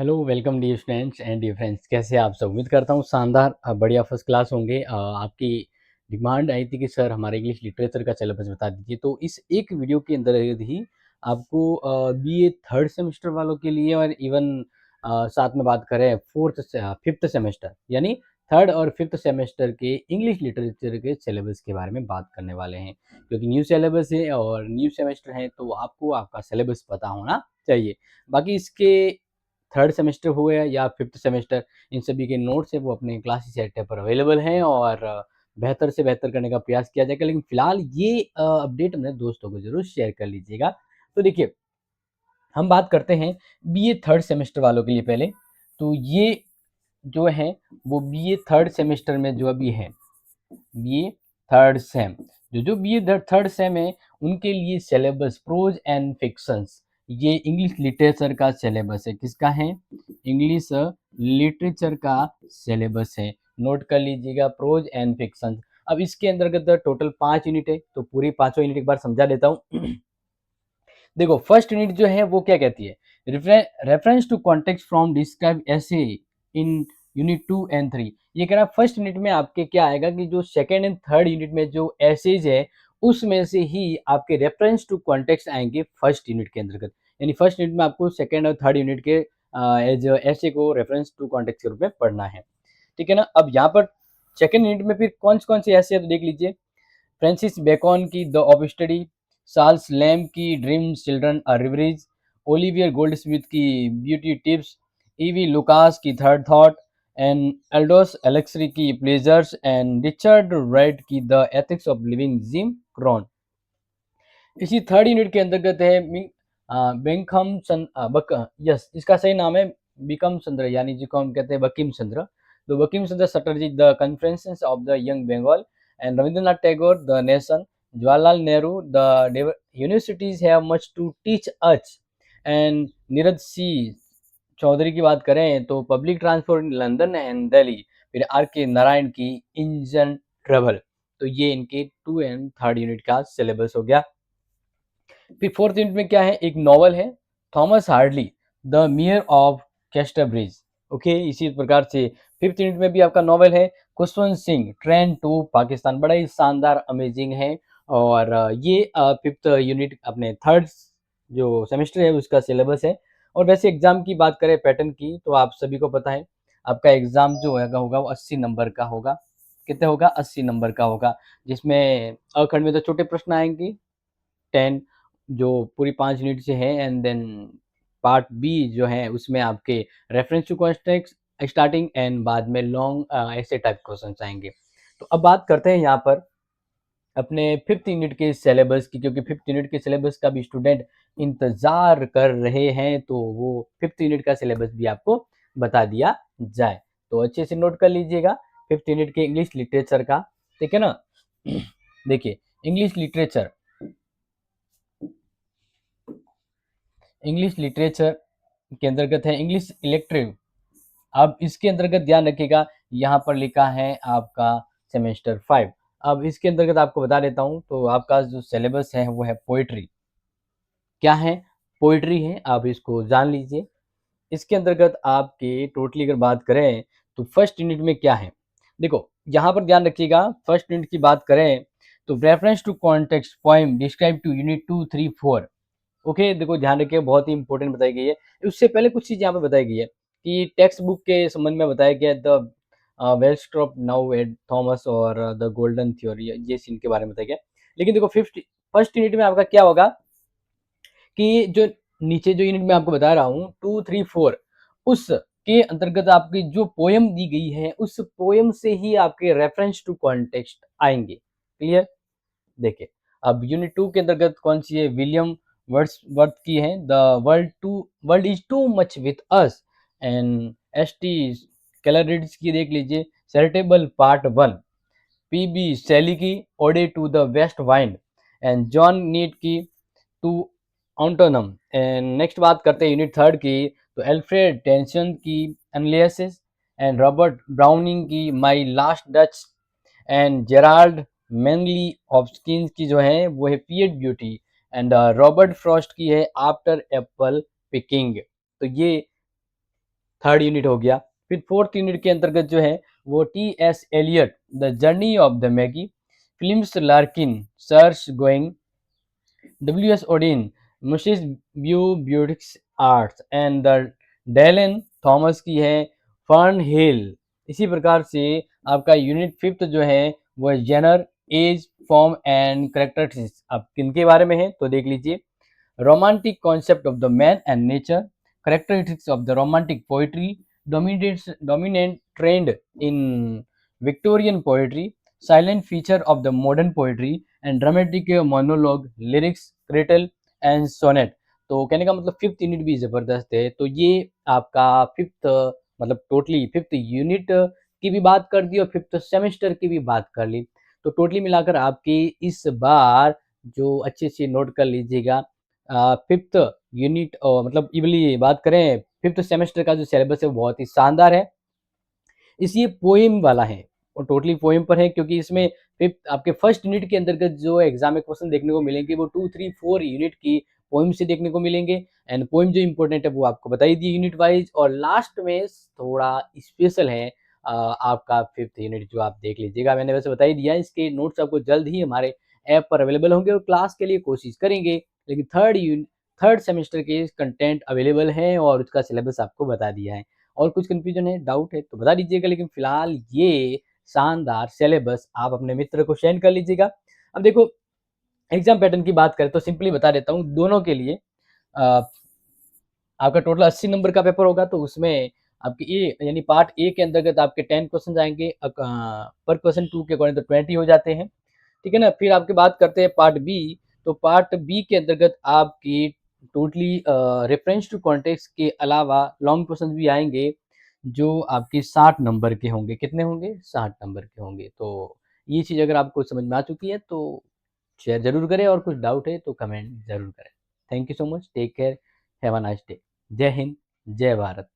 Hello welcome dear students and dear friends, कैसे हैं आप सब। उम्मीद करता हूँ शानदार बढ़िया फर्स्ट क्लास होंगे। आपकी डिमांड आई थी कि सर हमारे इंग्लिश लिटरेचर का सिलेबस बता दीजिए, तो इस एक वीडियो के अंदर ही आपको बीए थर्ड सेमेस्टर वालों के लिए और इवन साथ में बात करें फिफ्थ सेमेस्टर यानी थर्ड और फिफ्थ सेमेस्टर के इंग्लिश लिटरेचर के सिलेबस के बारे में बात करने वाले हैं। क्योंकि न्यू सिलेबस है और न्यू सेमेस्टर है तो आपको आपका सिलेबस पता होना चाहिए। बाकी इसके थर्ड सेमेस्टर हो गया या फिफ्थ सेमेस्टर, इन सभी के नोट्स है वो अपने क्लासेस एट पर अवेलेबल हैं और बेहतर से बेहतर करने का प्रयास किया जाएगा। लेकिन फिलहाल ये अपडेट अपने दोस्तों को जरूर शेयर कर लीजिएगा। तो देखिए, हम बात करते हैं बीए थर्ड सेमेस्टर वालों के लिए पहले। तो ये जो है वो बीए थर्ड सेमेस्टर में जो अभी है बीए थर्ड सेम, जो बीए थर्ड सेम है उनके लिए सिलेबस प्रोज एंड फिक्शंस, ये इंग्लिश लिटरेचर का सिलेबस है। किसका है? इंग्लिश लिटरेचर का सिलेबस है। नोट कर लीजिएगा, प्रोज एंड फिक्शंस। अब इसके अंतर्गत टोटल 5 यूनिट है, तो पूरी पांचों यूनिट एक बार समझा देता हूँ। देखो, फर्स्ट यूनिट जो है वो क्या कहती है? Reference to context from describe ऐसे इन यूनिट 2 एंड 3। ये कह रहा है फर्स्ट यूनिट में आपके क्या आएगा कि जो सेकेंड एंड थर्ड यूनिट में जो एसेज है उसमें से ही आपके रेफरेंस टू कॉन्टेक्स्ट आएंगे फर्स्ट यूनिट के अंतर्गत। यानी फर्स्ट यूनिट में आपको सेकेंड और थर्ड यूनिट के एज ऐसे को रेफरेंस टू कॉन्टेक्स्ट के रूप में पढ़ना है। ठीक है ना। अब यहाँ पर सेकेंड यूनिट में फिर कौन से ऐसे है तो देख लीजिए। फ्रांसिस बेकन की the of study, Charles Lamb की dreams children are reveries, Oliver Goldsmith की ब्यूटी टिप्स, ईवी लुकास की third thought and Aldous Huxley की प्लेजर्स एंड रिचर्ड राइट की the ethics of living Jim Crow. इसी third unit के अंतर्गत है बिंकम yes, इसका सही नाम है बिकम चंद्र, यानी जिसको हम कहते हैं बकिम चंद्र। तो Bankim Chandra Chatterjee the conferences of the young Bengal and Rabindranath Tagore the nation, Jawaharlal Nehru the universities have much to teach us and Neeraj C Chaudhuri की बात करें तो public transport in London and Delhi. फिर आर के नारायण की इंजन ट्रेवल। तो ये इनके टू एंड थर्ड यूनिट का सिलेबस हो गया। फिर फोर्थ यूनिट में क्या है? एक नॉवल है, Thomas Hardy the mayor of Casterbridge. Okay, इसी प्रकार से फिफ्थ यूनिट में भी आपका नॉवल है खुशवंत सिंह ट्रेन टू पाकिस्तान। बड़ा ही शानदार अमेजिंग है। और ये फिफ्थ यूनिट अपने थर्ड जो सेमेस्टर है उसका सिलेबस है। और वैसे एग्जाम की बात करें पैटर्न की, तो आप सभी को पता है आपका एग्जाम जो होगा वो 80 नंबर का होगा। कितने होगा? 80 नंबर का होगा, जिसमें अखंड में तो छोटे प्रश्न आएंगे 10, जो पूरी 5 यूनिट से है। एंड देन पार्ट बी जो है उसमें आपके reference to context starting and बाद में लॉन्ग ऐसे टाइप क्वेश्चन आएंगे। तो अब बात करते हैं यहाँ पर अपने फिफ्थ यूनिट के सिलेबस की, क्योंकि फिफ्थ यूनिट के सिलेबस का भी स्टूडेंट इंतजार कर रहे हैं, तो वो फिफ्थ यूनिट का सिलेबस भी आपको बता दिया जाए। तो अच्छे से नोट कर लीजिएगा फिफ्थ यूनिट के इंग्लिश लिटरेचर का। ठीक है ना। देखिए, इंग्लिश लिटरेचर के अंतर्गत है इंग्लिश इलेक्टिव। अब इसके अंतर्गत ध्यान रखिएगा, यहाँ पर लिखा है आपका सेमेस्टर 5। अब इसके अंतर्गत आपको बता देता हूँ, तो आपका जो सिलेबस है वो है पोइट्री। क्या है? पोइट्री है, आप इसको जान लीजिए। इसके अंतर्गत आपके टोटली अगर बात करें तो फर्स्ट यूनिट में क्या है, देखो यहाँ पर ध्यान रखिएगा। फर्स्ट यूनिट की बात करें तो reference to context poem describe to unit 2, 3, 4। Okay, देखो ध्यान रखिए, बहुत ही इंपॉर्टेंट बताई गई है। उससे पहले कुछ चीज़ यहाँ पे बताई गई है कि टेक्स्ट बुक के संबंध में बताया गया द वेलस्ट्रॉप नाउ एड थॉमस और द गोल्डन थ्योरी, ये सीन के बारे में बताया गया। लेकिन देखो फर्स्ट यूनिट में आपका क्या होगा कि जो नीचे जो यूनिट में आपको बता रहा हूँ 2, 3, 4, उस के अंतर्गत आपकी जो पोयम दी गई है उस पोयम से ही आपके रेफरेंस टू कॉन्टेक्स्ट आएंगे। क्लियर? देखिए, अब यूनिट 2 के अंतर्गत कौन सी है? विलियम वर्ड्सवर्थ की है the world is too much with us and ST. Coleridge की देख लीजिए चैरिटेबल पार्ट 1, पी.बी. शैली की ode to the west wind and John नीड की टू ऑन्टोनम। एंड नेक्स्ट बात करते हैं यूनिट थर्ड की, तो एल्फ्रेड टेंशन की एनालिसिस एंड रॉबर्ट ब्राउनिंग की my last duchess and Gerald Manley Hopkins की जो है वो है pied beauty and Robert Frost की है आफ्टर एप्पल पिकिंग। तो ये थर्ड यूनिट हो गया। फिर फोर्थ यूनिट के अंतर्गत जो है वो TS. Eliot, the journey of the Magi, Philip Larkin, church going, W.S. Auden, musee des beaux arts and the Dylan Thomas की है फर्न हिल। इसी प्रकार से आपका यूनिट फिफ्थ जो है वो genre, age, form and characteristics. अब किनके बारे में है तो देख लीजिए। romantic concept of the man and nature, characteristics of the romantic poetry, dominant trend in Victorian poetry, silent feature of the modern poetry, and dramatic monologue, lyrics, cradle and sonnet। तो कहने का मतलब फिफ्थ यूनिट भी जबरदस्त है। तो ये आपका फिफ्थ मतलब टोटली फिफ्थ यूनिट की भी बात कर दी और फिफ्थ सेमेस्टर की भी बात कर ली। तो टोटली मिलाकर आपकी इस बार जो अच्छे से नोट कर लीजिएगा, फिफ्थ यूनिट मतलब इवली बात करें फिफ्थ सेमेस्टर का जो सिलेबस है वो बहुत ही शानदार है। इस ये पोएम वाला है और टोटली पोएम पर है, क्योंकि इसमें फिफ्थ आपके फर्स्ट यूनिट के अंतर्गत जो एग्जाम में क्वेश्चन देखने को मिलेंगे वो 2, 3, 4 यूनिट की पोएम से देखने को मिलेंगे। एंड पोएम जो इंपॉर्टेंट है वो आपको बताई दी यूनिट वाइज, और लास्ट में थोड़ा स्पेशल है आपका फिफ्थ यूनिट जो आप देख लीजिएगा। मैंने वैसे बता ही दिया, इसके नोट्स आपको जल्द ही हमारे ऐप पर अवेलेबल होंगे और क्लास के लिए कोशिश करेंगे, लेकिन थर्ड सेमेस्टर के कंटेंट अवेलेबल है और उसका सिलेबस आपको बता दिया है। और कुछ कन्फ्यूजन है, डाउट है तो बता दीजिएगा, लेकिन फिलहाल ये शानदार सिलेबस आप अपने मित्र को शेयर कर लीजिएगा। अब देखो, एग्जाम पैटर्न की बात करें तो सिंपली बता देता हूँ दोनों के लिए। अ, आपका टोटल 80 नंबर का पेपर होगा, तो उसमें आपके ए यानी पार्ट ए के अंतर्गत आपके 10 क्वेश्चन आएंगे, पर क्वेश्चन 2 के अकॉर्डिंग तो 20 हो जाते हैं, ठीक है ना। फिर आपकी बात करते हैं पार्ट बी, तो पार्ट बी के अंतर्गत आपकी टोटली रेफरेंस टू कॉन्टेक्स्ट के अलावा लॉन्ग क्वेश्चन भी आएंगे, जो आपके 60 नंबर के होंगे। कितने होंगे? 60 नंबर के होंगे। तो ये चीज़ अगर आपको समझ में आ चुकी है तो शेयर ज़रूर करें, और कुछ डाउट है तो कमेंट ज़रूर करें। Thank you so much, take care, have a nice day. जय हिंद, जय भारत।